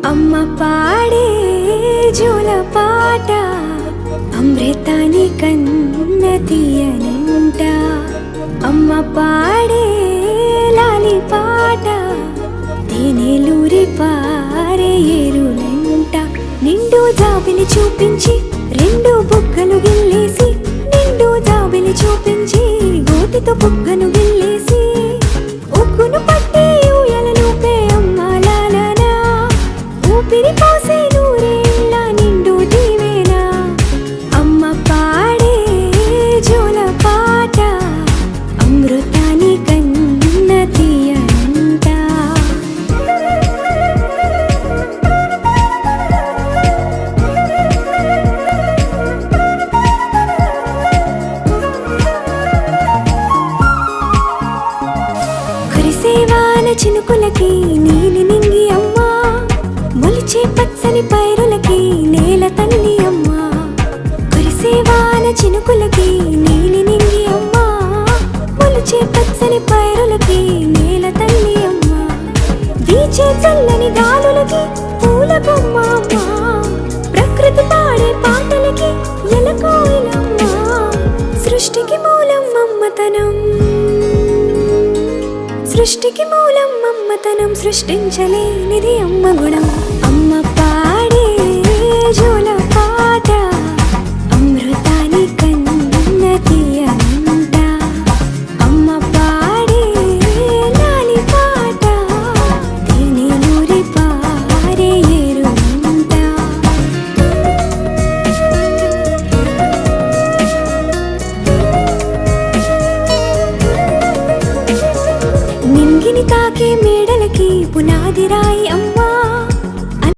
అమ్మ పాడే జోల పాట అమృతాని కన్న తీయనంట. అమ్మ పాడే లాలి పాట తేనెలూరి పారే ఏరులంట. నిండు జాబిలి చూపించి రెండు బుగ్గలు గిల్లేసి, నిండు జాబిలి చూపించి గోటితో బుగ్గను గిల్లేసి, ఉగ్గును పట్టి ఊయలలూపే అమ్మ లాలనా, ఊపిరి పోసే నూరేళ్ళ నిండు దీవెనా. అమ్మ పాడే జోల పాట అమృతాని కన్న తీయనంట. కురిసేవాన చినుకులకి నీలి నింగి అమ్మ, మొలిచే పచ్చని పైరులకి నేల తల్లి అమ్మ. కురిసేవాన చినుకులకి నీలి నింగి అమ్మ, మొలిచే పచ్చని పైరులకి నేల తల్లి అమ్మ. వీచే చల్లని గాలులకి పూల బొమ్మ అమ్మ, ప్రకృతి పాడే పాటలకి ఎలకోయిలమ్మ. సృష్టికి మూలం అమ్మతనం, సృష్టికి మూలం అమ్మతనం, సృష్టించలేనిది అమ్మ గుణం.